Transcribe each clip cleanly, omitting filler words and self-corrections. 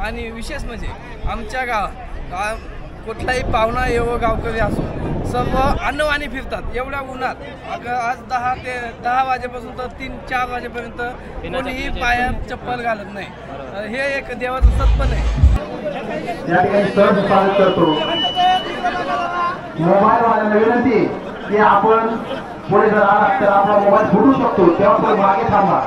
आणि विशेष म्हणजे आमच्या गावात कुठलाही पाहुणा येवो गावकरी असो सर्व अन्नवाणी फिरतात एवढ्या उन्हात. आज 10 वाजेपासून तर 3-4 वाजेपर्यंत कोणीही पायात चप्पल घालत नाही. हे एक देवाचं सत्पण आहे. मोबाईलवाल्यांना विनंती की आपण पुढे जर आला तर आपला मोबाईल फुटू शकतो, तेव्हा तो मागे थांबा.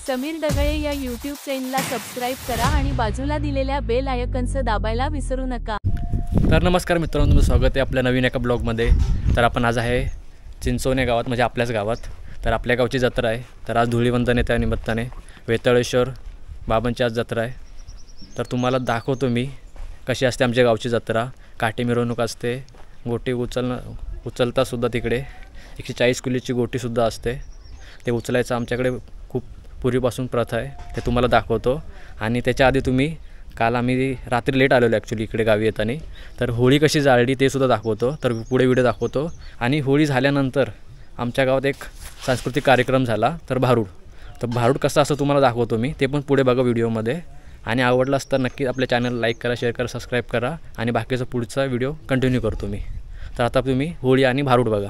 समीर डगळे या यूट्यूब चॅनलला सबस्क्राईब करा आणि बाजूला दिलेल्या बेल आयकॉनचं दाबायला विसरू नका. तर नमस्कार मित्रांनो, तुमचं स्वागत आहे आपल्या नवीन एका ब्लॉगमध्ये. तर आपण आज आहे चिंचोने गावात, म्हणजे आपल्याच गावात. तर आपल्या गावची जत्रा आहे. तर आज धुळीवंदन आहे, त्या निमित्ताने वेताळेश्वर बाबांची आज जत्रा आहे. तर तुम्हाला दाखवतो मी कशी असते आमच्या गावची जत्रा. काठी मिरवणूक असते, गोटी उचलतासुद्धा तिकडे 140 किलोची गोटीसुद्धा असते. ते उचलायचं आमच्याकडे खूप पूर्वीपासून प्रथा आहे, ते तुम्हाला दाखवतो. आणि त्याच्या आधी काल आम्ही रात्री लेट आलेलो ॲक्च्युली इकडे गावी येताना. तर होळी कशी जाळली ते सुद्धा दाखवतो. तर पुढे व्हिडिओ दाखवतो. आणि होळी झाल्यानंतर आमच्या गावात एक सांस्कृतिक कार्यक्रम झाला, तर भारूड कसं असं तुम्हाला दाखवतो मी, ते पण पुढे बघा व्हिडिओमध्ये. आणि आवडलं असतं नक्की आपल्या चॅनल लाईक करा, शेअर करा, सबस्क्राईब करा. आणि बाकीचा पुढचा व्हिडिओ कंटिन्यू करतो मी. तर आता तुम्ही होळी आणि भारूड बघा.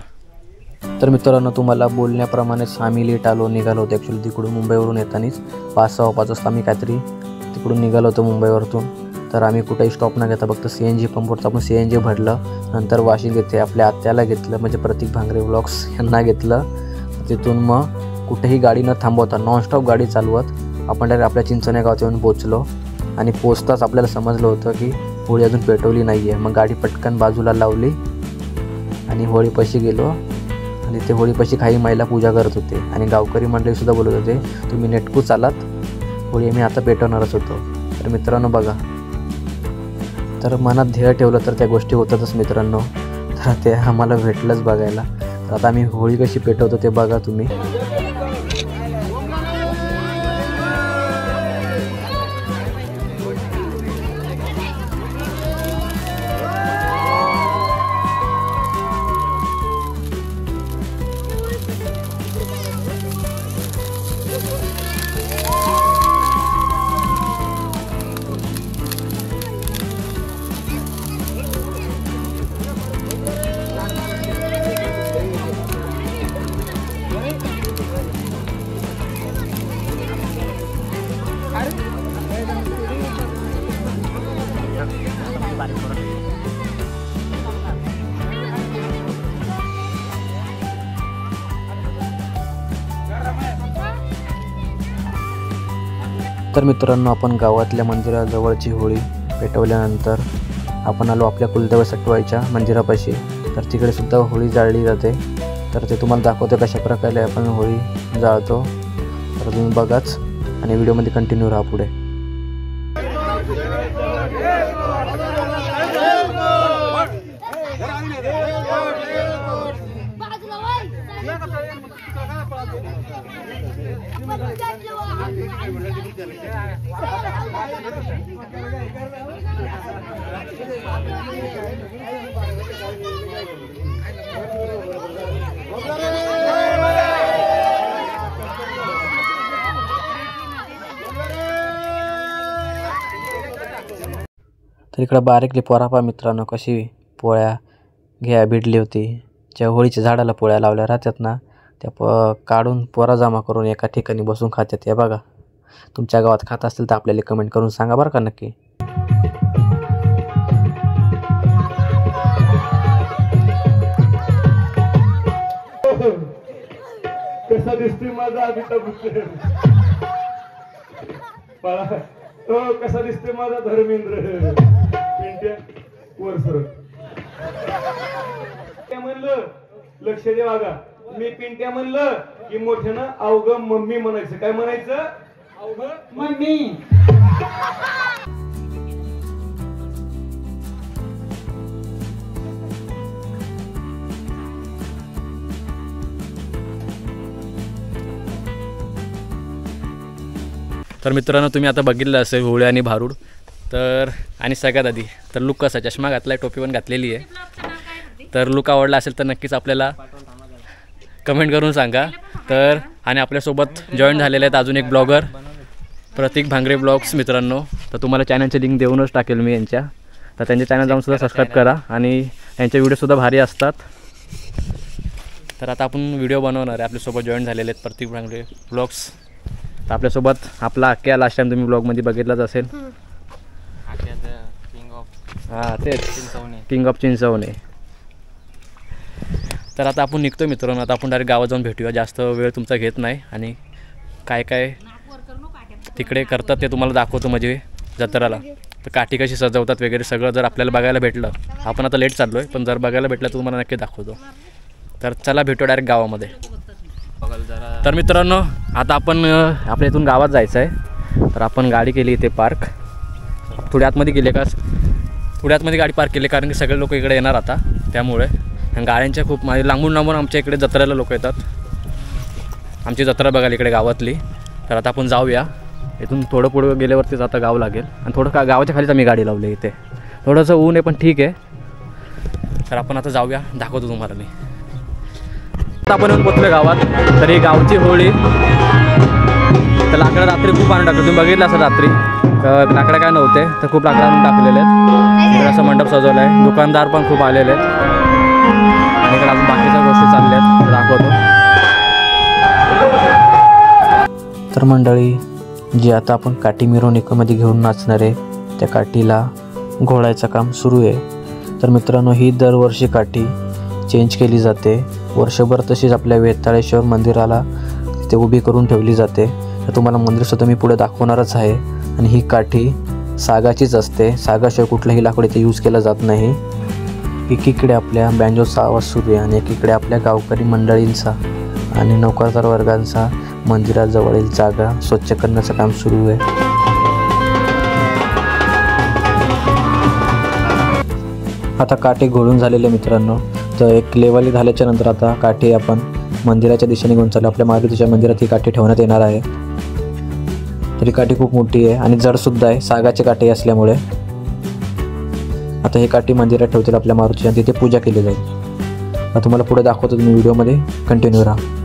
तर मित्रांनो, तुम्हाला बोलण्याप्रमाणेच आम्ही लेट निघालो होतो ॲक्च्युली तिकडून मुंबईवरून येतानीच 5-6 वाजता आम्ही काहीतरी तिकडून निघालो होतो मुंबईवरतून. तर आम्ही कुठेही स्टॉप न घेता फक्त CNG पंपवरचं आपण CNG भरलं. नंतर वाशीत येथे आपल्या आत्याला घेतलं, म्हणजे प्रतीक भांगरे व्लॉग्स यांना घेतलं. तिथून मग कुठेही गाडी न थांबवता नॉनस्टॉप गाडी चालवत आपण डायरेक्ट आपल्या चिंचोने गावात येऊन पोचलो. आणि पोचताच आपल्याला समजलं होतं की होळी अजून पेटवली नाही आहे. मग गाडी पटकन बाजूला लावली आणि होळीपाशी गेलो. आणि ते होळीपाशी काही महिला पूजा करत होते आणि गावकरी मंडळीसुद्धा बोलत होते, तुम्ही नेटकू चालात, होळी आम्ही आता पेटवणारच होतो. तर मित्रांनो बघा, तर मनात ध्येय ठेवलं तर त्या गोष्टी होतातच मित्रांनो. तर ते आम्हाला भेटलंच बघायला. तर आता आम्ही होळी कशी पेटवतो ते बघा तुम्ही. तर मित्रांनो, आपण गावातल्या मंदिराजवळची होळी पेटवल्यानंतर आपण आलो आपल्या कुलदेव सटवाईच्या मंदिरापाशी. तर तिकडे सुद्धा होळी जाळली जाते. तर ते तुम्हाला दाखवतो कशा प्रकारे आपण होळी जाळतो. तर तुम्ही बघाच आणि व्हिडिओमध्ये कंटिन्यू राहा पुढे. तर इकडं बारीकली पोरा पहा मित्रांनो, कशी पोळ्या भिडली होती. ज्या होळीच्या झाडाला पोळ्या लावल्या राहतात ना, त्या काढून पोरा जमा करून एका ठिकाणी बसून खातात. हे बघा, तुमच्या गावात खात असतील तर आपल्याला कमेंट करून सांगा बरं का नक्की. कसा दिसतोय माझा कसा दिसतोय माझा धर्मेंद्र पिंट्या वर सर. म्हणलं लक्ष दे बघा, मी पिंट्या म्हणलं की मोठ्यानं अवघं मम्मी म्हणायचं. काय म्हणायचं? अवघं मम्मी. तर मित्रांनो तुम्ही आता बघितलं असेल होळी आणि भारूड. तर आणि सगळ्यात आधी तर लुक कसा, चष्मा घातला आहे, टोपी पण घातलेली आहे. तर लुक आवडला असेल तर नक्कीच आपल्याला कमेंट करून सांगा. तर आणि आपल्यासोबत जॉईन झालेले आहेत अजून एक ब्लॉगर प्रतीक भांगरे ब्लॉग्स मित्रांनो. तर तुम्हाला चॅनलची लिंक देऊनच टाकेल मी यांच्या. तर त्यांच्या चॅनल जाऊन सुद्धा सबस्क्राईब करा आणि यांचे व्हिडिओसुद्धा भारी असतात. तर आता आपण व्हिडिओ बनवणार आहे. आपल्यासोबत जॉईन झालेले आहेत प्रतीक भांगरे ब्लॉग्स. तर आपल्यासोबत आपला अख्ख्या लास्ट टाईम तुम्ही ब्लॉगमध्ये बघितलाच असेल. हां तेच किंग ऑफ चिंचवणे. तर आता आपण निघतो मित्रांनो. आता आपण डायरेक्ट गावात जाऊन भेटूया. जास्त वेळ तुमचा घेत नाही आणि काय काय तिकडे करतात ते तुम्हाला दाखवतो म्हणजे जत्राला. तर काठी कशी सजवतात वगैरे सगळं जर आपल्याला बघायला भेटलं, आपण आता लेट चाललो आहे पण जर बघायला भेटलं तर तुम्हाला नक्की दाखवतो. तर चला भेटू डायरेक्ट गावामध्ये. तर मित्रांनो आता आपण आपल्या इथून गावात जायचं आहे. तर आपण गाडी केली इथे पार्क. थोडी आतमध्ये गेले का, थोडी आतमध्ये गाडी पार्क केली कारण की सगळे लोक इकडे येणार आता. त्यामुळे गाड्यांच्या खूप म्हणजे लांबून लांबून आमच्या इकडे जत्रेला लोक येतात आमची जत्रा बघायला इकडे गावातली. तर आता आपण जाऊया. इथून थोडं पुढं गेल्यावरतीच आता गाव लागेल आणि थोडं गावाच्या खालीच आम्ही गाडी लावली इथे. थोडंसं ऊन आहे पण ठीक आहे. तर आपण आता जाऊया, दाखवतो तुम्हाला मी. आता आपण येऊन पोचलो गावात. तर ही गावची होळी. तर लाकडं रात्री खूप आणून टाकलं, तुम्ही बघितलं असं रात्री. लाकडं काय नव्हते तर खूप लाकडं आणून टाकलेले आहेत. इकडे असं मंडप सजवलं आहे. दुकानदार पण खूप आलेले आहेत आणि इकडे अजून बाकीच्या गोष्टी चालल्या आहेत, दाखवतो. तर मंडळी जी आता आपण काठी मिरवणुकीमध्ये घेऊन नाचणार आहे त्या काठीला घोळायचं काम सुरू आहे. तर मित्रांनो ही दरवर्षी काठी चेंज केली जाते. वर्षभर तशीच आपल्या वेताळेश्वर मंदिराला तिथे उभी करून ठेवली जाते. तर तुम्हाला मंदिरसुद्धा मी पुढे दाखवणारच आहे. आणि ही काठी सागाचीच असते. सागाशिवाय कुठलाही लाकूड इथे यूज केलं जात नाही. एकीकडे आपल्या बँजोचा आवाज सुरू आहे आणि एकीकडे आपल्या गावकरी मंडळींचा आणि नोकरदार वर्गांचा मंदिराजवळील जागा स्वच्छ करण्याचं काम सुरू आहे. आता काठी घोळून झालेले मित्रांनो. तर एक लेवल झाल्याच्या नंतर आता काठी आपण मंदिराच्या दिशेने घेऊन चाललो. आपल्या मारुतीच्या मंदिरात ही काठी ठेवण्यात येणार आहे. तरी काठी खूप मोठी आहे आणि जडसुद्धा आहे, सागाची काठी असल्यामुळे. आता ही काठी मंदिरात ठेवतील आपल्या मारुतीच्या आणि तिथे पूजा केली जाईल. आता तुम्हाला पुढे दाखवतो, तुम्ही व्हिडिओमध्ये कंटिन्यू राहा.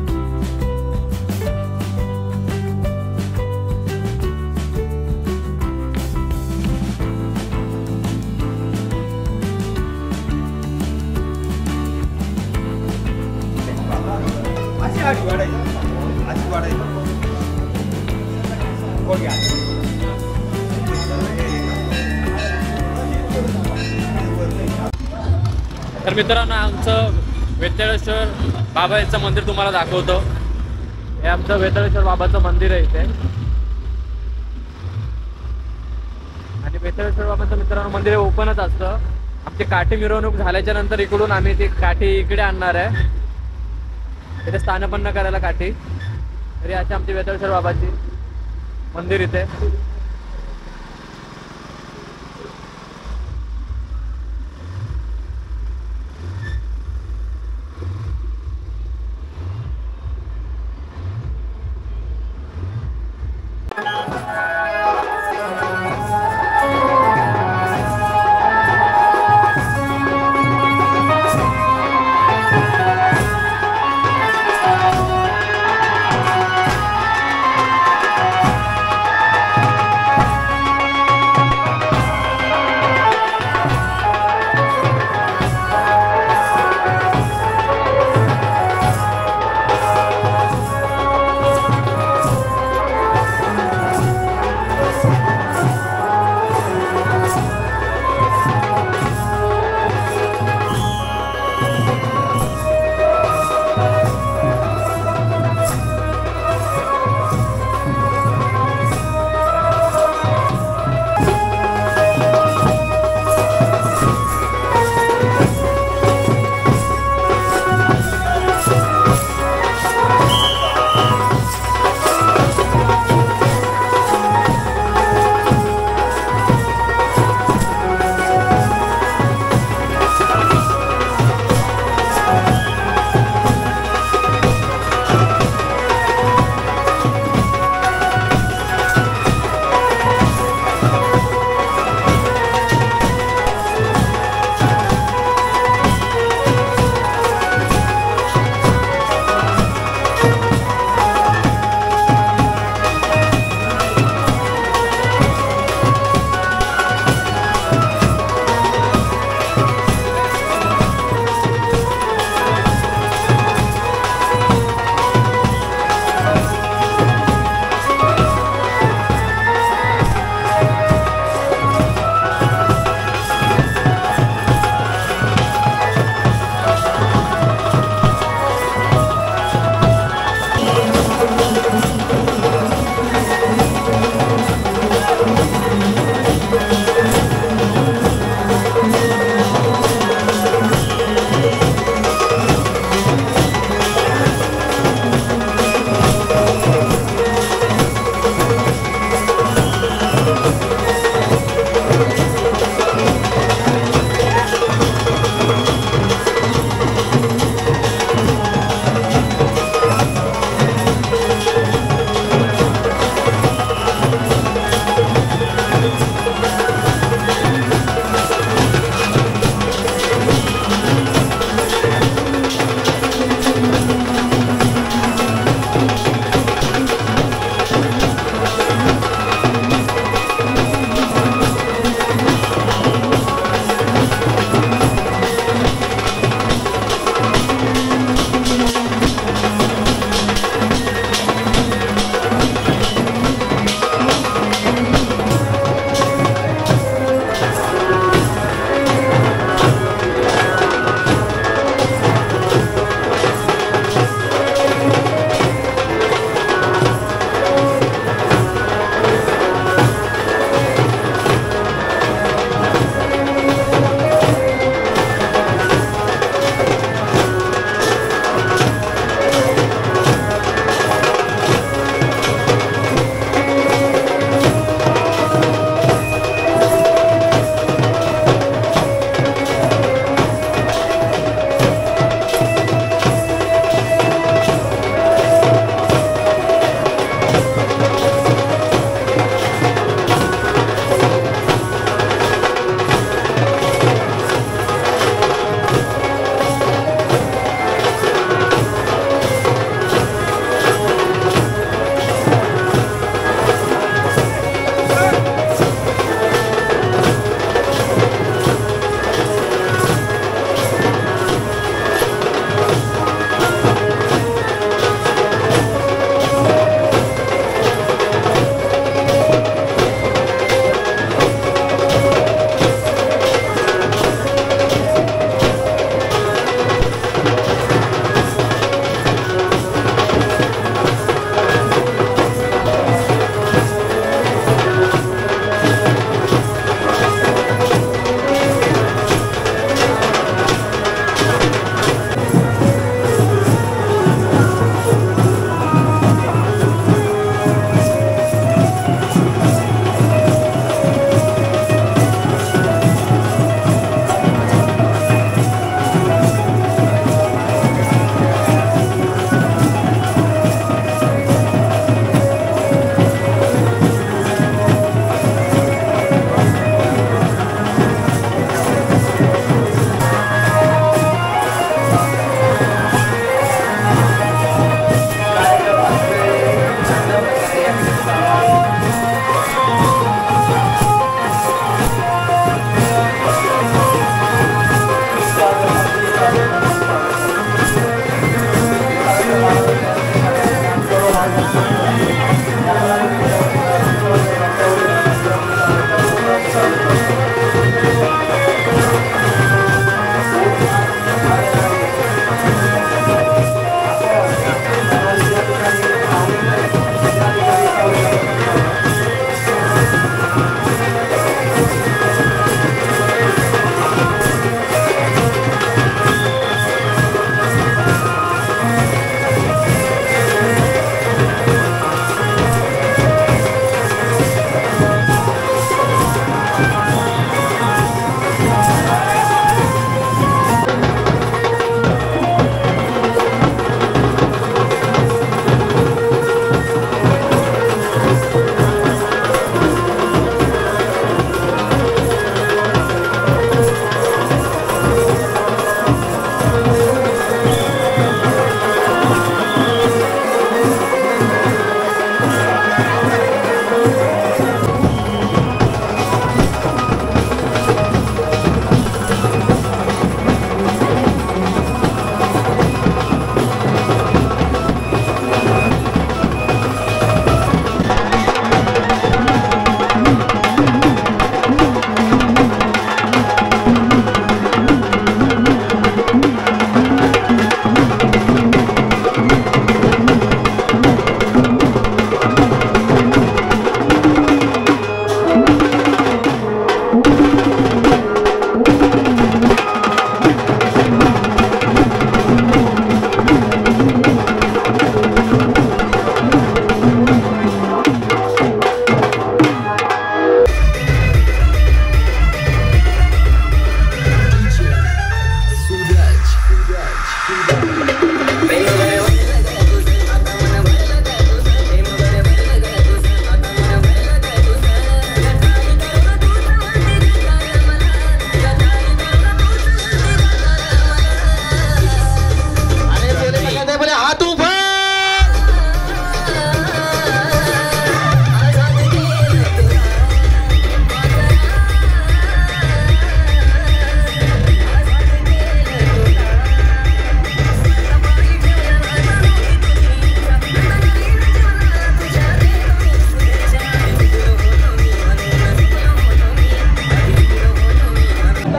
तर मित्रांनो आमचं वेताळेश्वर बाबाचं मंदिर तुम्हाला दाखवतो. हे आमचं वेताळेश्वर बाबाचं मंदिर आहे इथे. आणि वेताळेश्वर बाबाचं मित्रांनो मंदिर ओपनच असतं. आमची काठी मिरवणूक झाल्याच्या नंतर इकडून आम्ही ती काठी इकडे आणणार आहे. इथे स्थानपन्न करायला काठी. तरी अशी आमची वेताळेश्वर बाबाची मंदिर इथे.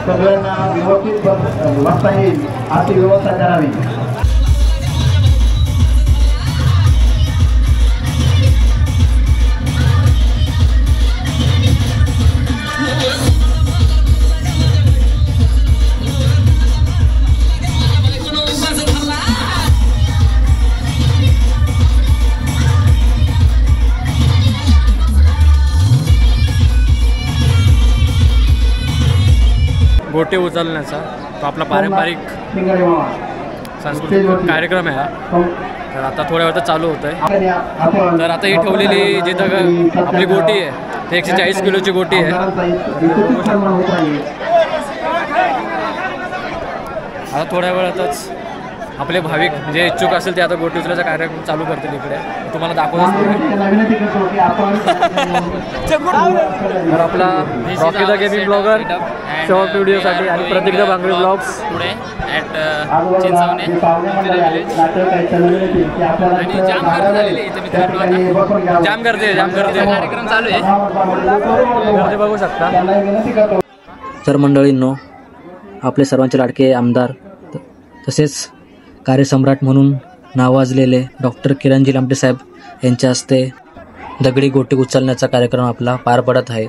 सगळ्यांना व्यवस्थित बसता येईल अशी व्यवस्था करावी. गोटे उचलण्याचा तो आपला पारंपरिक सांस्कृतिक कार्यक्रम आहे हा. तर आता थोड्या वेळात चालू होत आहे. तर आता ही ठेवलेली जिथं आपली गोटी आहे ती 140 किलोची गोटी आहे. आता थोड्या वेळातच आपले भाविक जे इच्छुक असेल ते आता गोटी उचलायचा कार्यक्रम चालू करतील. इकडे तुम्हाला दाखवत. तर आपला Rocky the gaming blogger short व्हिडिओसाठी आणि प्रतीक द बांगडी ब्लॉग्स पुढे ॲट चिंचवणे आणि जाम गर्दी झालेली इथे मित्रांनो. जाम गर्दी कार्यक्रम चालू आहे. गर्दी बघू शकता. तर मंडळींनो, आपले सर्वांचे लाडके आमदार तसेच कार्यसम्राट म्हणून नावाजलेले डॉक्टर किरणजी लामटे साहेब यांच्या हस्ते दगडी गोटी उचलण्याचा कार्यक्रम आपला पार पडत आहे.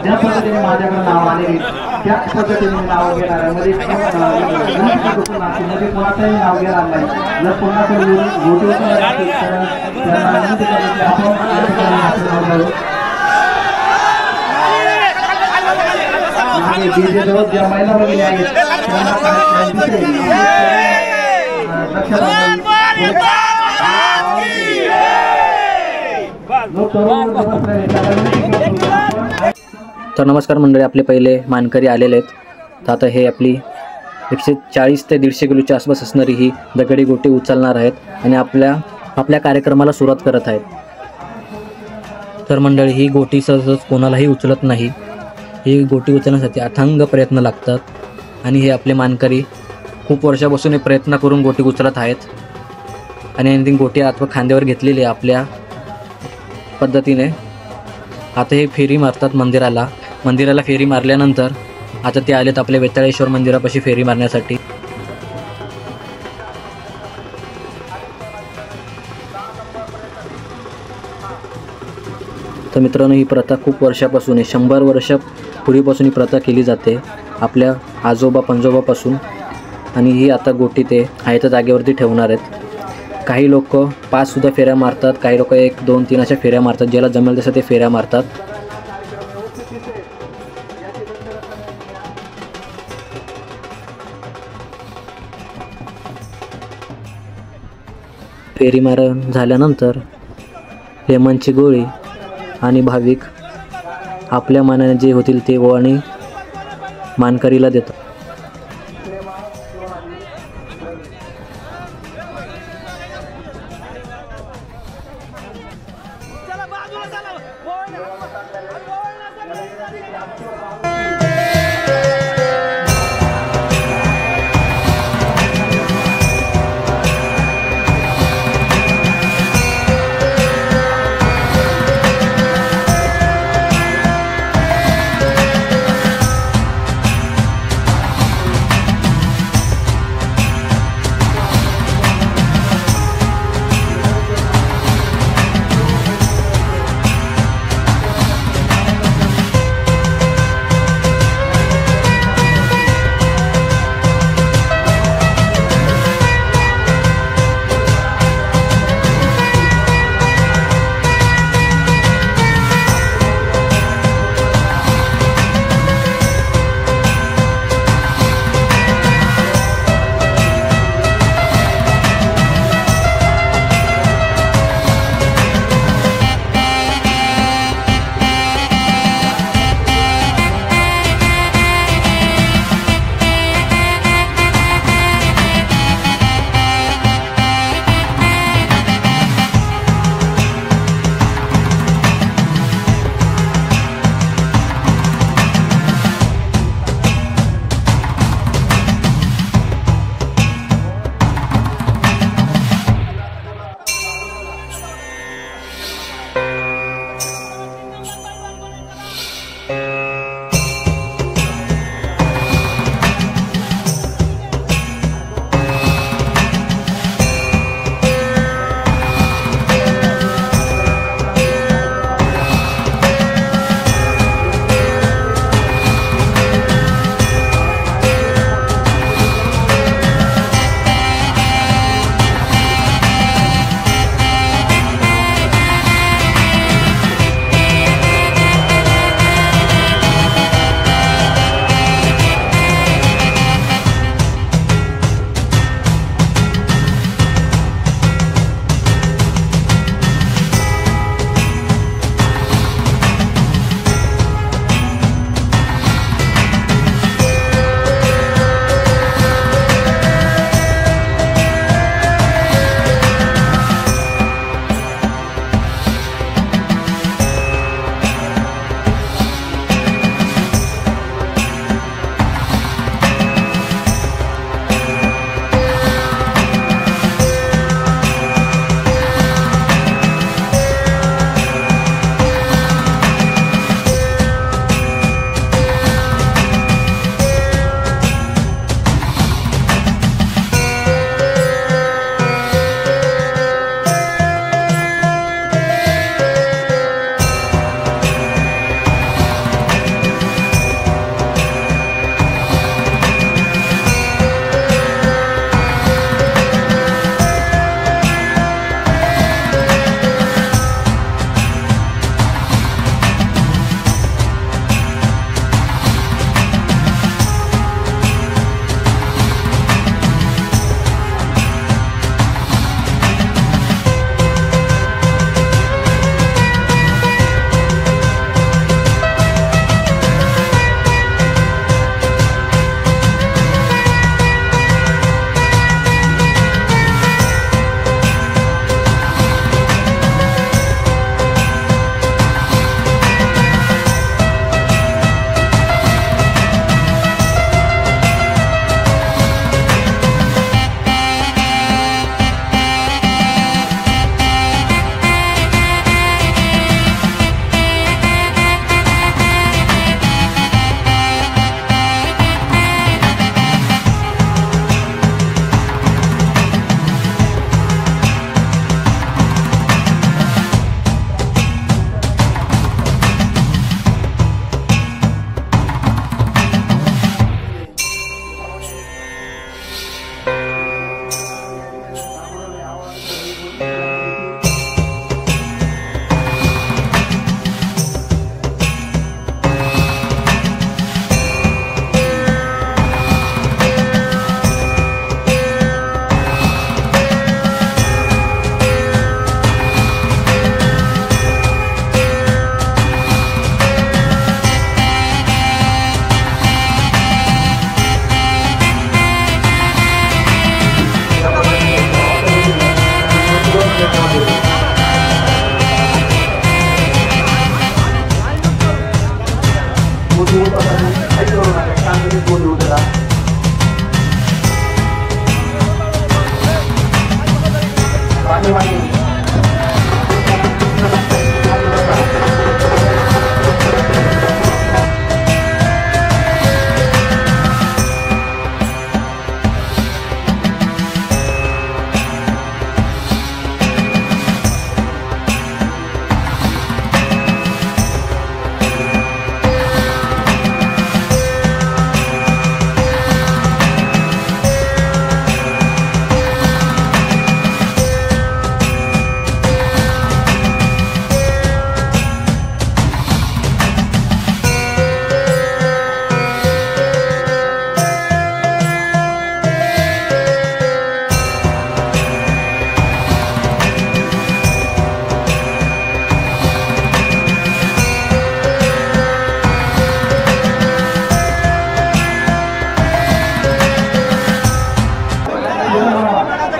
ज्या पद्धतीने माझ्याकडे नाव आले त्या पद्धतीने नाव घेणार मध्ये कोणाचंही नाव घेणार नाही. जर कोणाकडे गोटी ज्या महिला भगिनी आहेत तर नमस्कार मंडळी, आपले पहिले मानकरी आलेले आहेत. तर आता हे आपली 140 ते 150 किलोच्या आसपास असणारी ही दगडी गोटी उचलणार आहेत आणि आपल्या कार्यक्रमाला सुरुवात करत आहेत. तर मंडळी, ही गोटी सहज कोणालाही उचलत नाही. ही गोटी उचलण्यासाठी अथांग प्रयत्न लागतात आणि हे आपले मानकरी खूप वर्षापासून हे प्रयत्न करून गोटी उचलत आहेत आणि यांनी ती गोटी आता खांद्यावर घेतलेली आहे आपल्या पद्धतीने. आता हे फेरी मारतात मंदिराला फेरी मारल्यानंतर आता ते आलेत आपल्या वेताळेश्वर मंदिरापाशी फेरी मारण्यासाठी. तर मित्रांनो, ही प्रथा खूप वर्षापासून आहे, 100 वर्ष पूर्वीपासून ही प्रथा केली जाते आपल्या आजोबा पंजोबापासून. आणि ही आता गोटी ते आहे त्या जागेवरती ठेवणार आहेत. काही लोक 5 सुद्धा फेऱ्या मारतात, काही लोक 1, 2, 3 अशा फेऱ्या मारतात. ज्याला जमेल तसं ते फेऱ्या मारतात. फेरी मारून झाल्यानंतर लेमनची गोळी आणि भाविक आपल्या मनाने जे होतील ते ओवाळणी मानकरीला देतात.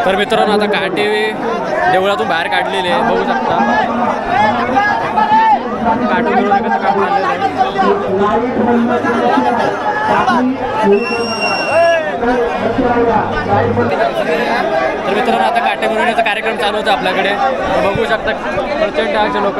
तर मित्रांनो आता काटे देवळातून बाहेर काढलेले आहे, बघू शकता काटे मिरवणुकीचं काम चाललेलं आहे. तर मित्रांनो आता काटे मिरवण्याचा कार्यक्रम चालू होता आपल्याकडे, बघू शकता प्रचंड असे लोक.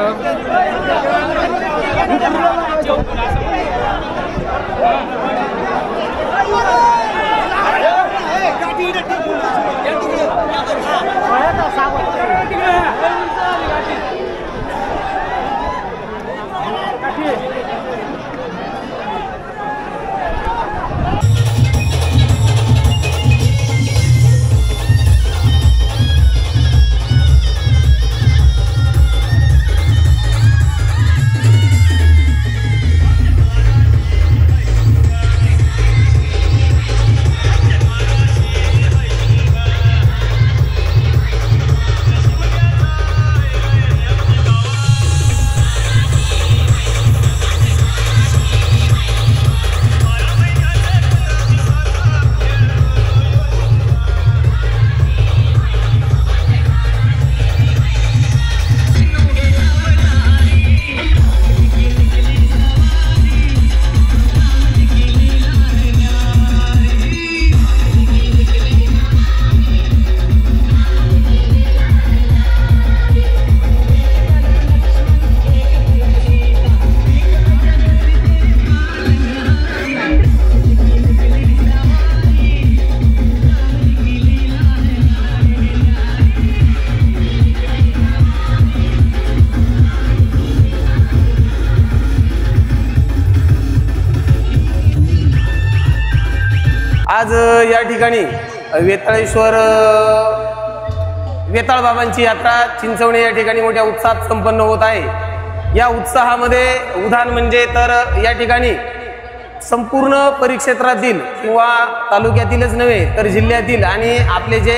आज या ठिकाणी वेताळ बाबांची यात्रा चिंचवणे या ठिकाणी मोठ्या उत्साहात संपन्न होत आहे. या उत्साहामध्ये उदाहरण म्हणजे तर या ठिकाणी संपूर्ण परिक्षेत्रातील किंवा तालुक्यातीलच नव्हे तर जिल्ह्यातील आणि आपले जे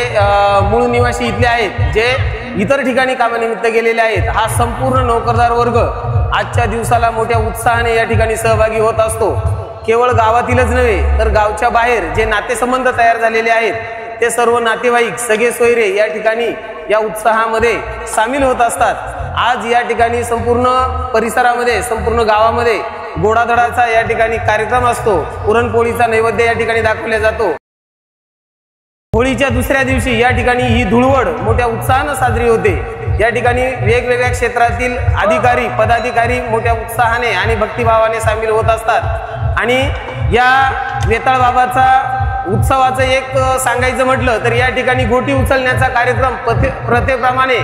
मूळ निवासी इथले आहेत, जे इतर ठिकाणी कामानिमित्त गेलेले आहेत, हा संपूर्ण नोकरदार वर्ग आजच्या दिवसाला मोठ्या उत्साहाने या ठिकाणी सहभागी होत असतो. केवळ गावातीलच नव्हे तर गावच्या बाहेर जे नातेसंबंध तयार झालेले आहेत ते सर्व नातेवाईक सगळे सोयरे या ठिकाणी या उत्साहामध्ये सामील होत असतात. आज या ठिकाणी संपूर्ण परिसरामध्ये संपूर्ण गावामध्ये गोडाधडाचा या ठिकाणी कार्यक्रम असतो. पुरणपोळीचा नैवेद्य या ठिकाणी दाखवला जातो. होळीच्या दुसऱ्या दिवशी या ठिकाणी ही धुळवड मोठ्या उत्साहाने साजरी होते. या ठिकाणी वेगवेगळ्या क्षेत्रातील अधिकारी पदाधिकारी मोठ्या उत्साहाने आणि भक्तिभावाने सामील होत असतात. आणि या वेताळ बाबाचा उत्सवाचं एक सांगायचं म्हटलं तर या ठिकाणी गोटी उचलण्याचा कार्यक्रम प्रथेप्रमाणे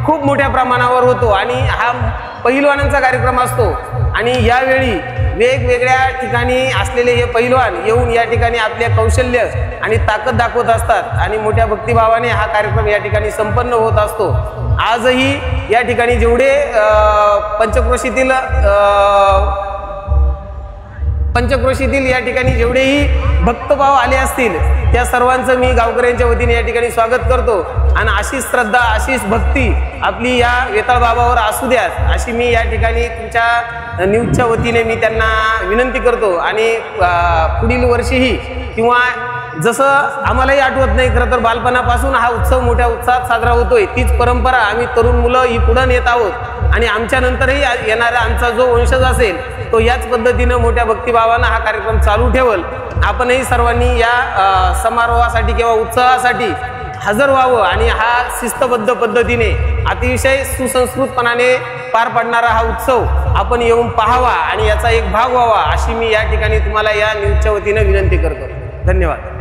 खूप मोठ्या प्रमाणावर होतो आणि हा पहिलवानांचा कार्यक्रम असतो. आणि यावेळी वेगवेगळ्या ठिकाणी असलेले हे पहिलवान येऊन या ठिकाणी आपले कौशल्य आणि ताकद दाखवत असतात आणि मोठ्या भक्तिभावाने हा कार्यक्रम या ठिकाणी संपन्न होत असतो. आजही या ठिकाणी जेवढे पंचक्रोशीतील या ठिकाणी जेवढेही भक्तभाव आले असतील त्या सर्वांचं मी गावकऱ्यांच्या वतीने या ठिकाणी स्वागत करतो. आणि अशीच श्रद्धा अशीच भक्ती आपली या वेताळ बाबावर असू द्या अशी मी या ठिकाणी तुमच्या न्यूजच्या वतीने मी त्यांना विनंती करतो. आणि पुढील वर्षीही किंवा जसं आम्हालाही आठवत नाही खरं तर बालपणापासून हा उत्सव मोठ्या उत्साहात साजरा होतोय, तीच परंपरा आम्ही तरुण मुलं ही पुढे नेत आहोत आणि आमच्या नंतरही येणारा आमचा जो वंशज असेल तो याच पद्धतीनं मोठ्या भक्तिभावानं हा कार्यक्रम चालू ठेवल. आपणही सर्वांनी या समारोहासाठी किंवा उत्सवासाठी हजर व्हावं आणि हा शिस्तबद्ध पद्धतीने अतिशय सुसंस्कृतपणाने पार पडणारा हा उत्सव आपण येऊन पाहावा आणि याचा एक भाग व्हावा अशी मी या ठिकाणी तुम्हाला या न्यूजच्या वतीने विनंती करतो. धन्यवाद.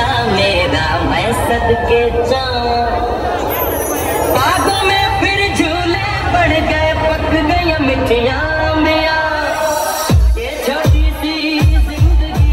बना मेरा मैं सदके जाऊं। बागों में फिर झूले बढ़ गए, पक गई मिठियां मिया। ये छोटी सी जिंदगी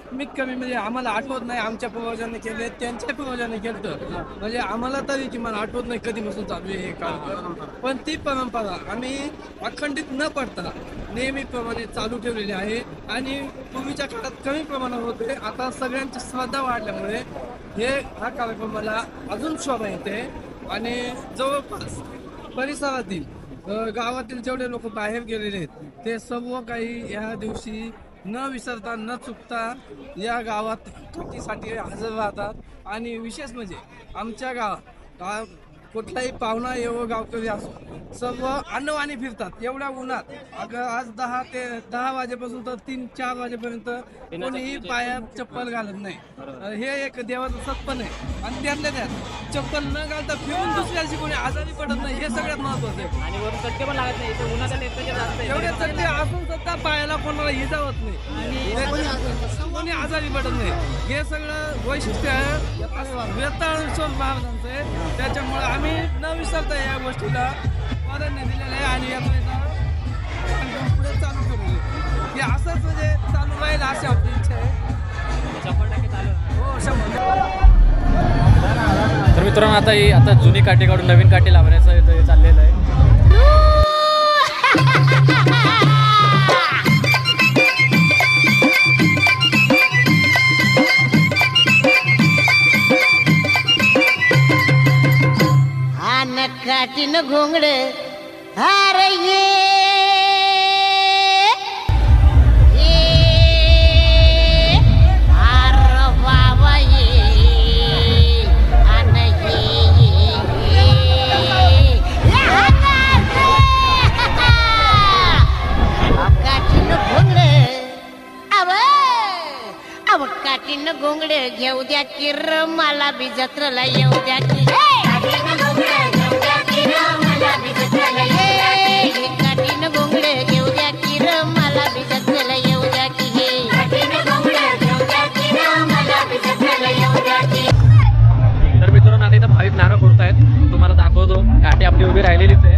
कमीत कमी म्हणजे आम्हाला आठवत नाही आमच्या पूर्वजांनी केले, त्यांच्या पूर्वजांनी केलं, म्हणजे आम्हाला तरी किमान आठवत नाही कधीपासून चालू आहे हे काम. पण ती परंपरा आम्ही अखंडित न पडता नेहमीप्रमाणे चालू ठेवलेली आहे. आणि पूर्वीच्या काळात कमी प्रमाणात होते, आता सगळ्यांची श्रद्धा वाढल्यामुळे हा कार्यक्रम मला अजून शोभा येते. आणि जवळपास परिसरातील गावातील जेवढे लोक बाहेर गेलेले आहेत ते सर्व काही या दिवशी न विसरता न चुकता या गावात काठीसाठी हजर राहतात. आणि विशेष म्हणजे आमच्या गावात कुठलाही पाहुणा येवो गावकरी असो सर्व अन्नवाणी फिरतात एवढ्या उन्हात. अगं आज 10 वाजेपासून तर 3-4 वाजेपर्यंत कोणीही पायात चप्पल घालत नाही. हे एक देवाचं सत्पण आहे. आणि त्यातल्या त्यात चप्पल न घालता फिरून दुसऱ्या दिवशी कोणी आजारी पडत नाही, हे सगळ्यात महत्वाचं आहे. आणि वरून चट्टे पण लागत नाही, उन्हाच्या एवढे चट्टे असून सुद्धा पायाला कोणाला इजा होत नाही आणि कोणी आजारी पडत नाही. हे सगळं वैशिष्ट्य आहे वेताळेश्वर महाराजांचं आहे. त्याच्यामुळे आम्ही न विसरता या गोष्टीला प्राधान्य दिलेलं आहे आणि यात्रेचा पुढे चालू करू. हे असंच म्हणजे चालू राहील अशी आपली इच्छा आहे. 100% चालू. हो 100%. तर मित्रांनो आता जुनी काठी काढून नवीन काठी लावण्याचं हे चाललेलं आहे. काठीन घोंगड अरे ये अरे बाबा ये अन काठीन घोंगड अव काठीन घोंगड घेऊ द्या किर मला बी जत्रला येऊ द्या की काठीन घोंगडे घेऊ द्या की र मला बी जत्रेला येऊ द्या की हे काठीन घोंगडे घेऊ द्या की र मला बी जत्रेला येऊ द्या की. तर मित्रांनो आता इथं भाविक नारळ फोडत आहेत, तुम्हाला दाखवतो. काठी आपली उभी राहिलेलीच आहे,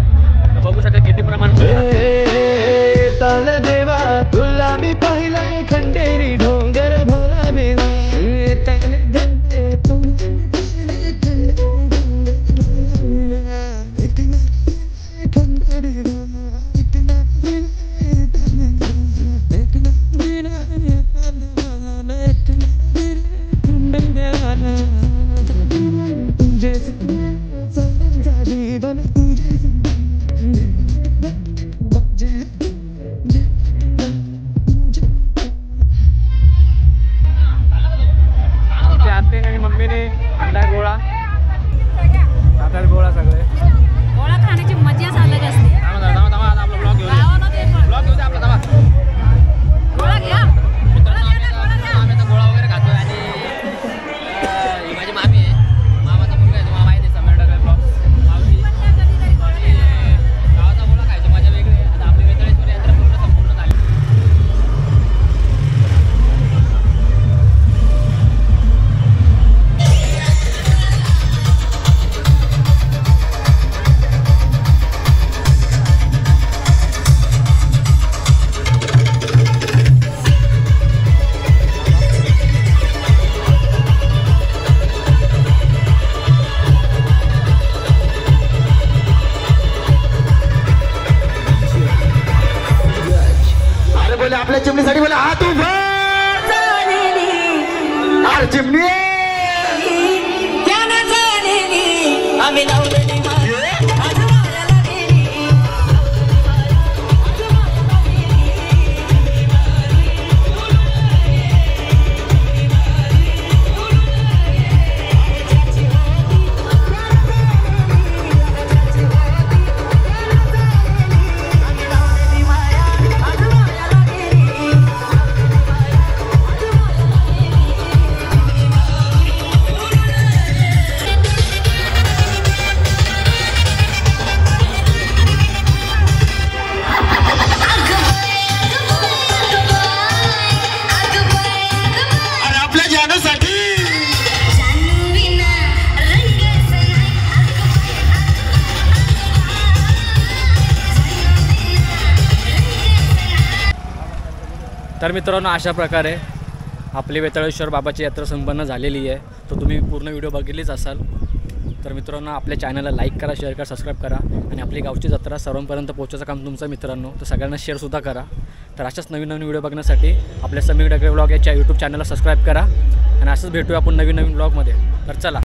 तर बघू शकता किती प्रमाण. देवा तुला मी पाहिला खंडेरी डोंगर भोला बेला आपल्या चिमणीसाठी बोला हात उभा चिमणी आम्ही लावलेली तर मित्रांनो अशा प्रकारे आपली वेताळेश्वर बाबाची यात्रा संपन्न झालेली आहे. तर तुम्ही पूर्ण व्हिडिओ बघितलीच असाल. तर मित्रांनो आपल्या चॅनलला लाईक करा, शेअर करा, सबस्क्राईब करा आणि आपली गावची जत्रा सर्वांपर्यंत पोहोचायचं काम तुमचं मित्रांनो. तर सगळ्यांना शेअरसुद्धा करा. तर अशाच नवीन नवीन व्हिडिओ बघण्यासाठी आपल्या समीर डगरे ब्लॉग याच्या यूट्यूब चॅनलला सबस्क्राईब करा आणि असंच भेटूया आपण नवीन नवीन ब्लॉगमध्ये. तर चला.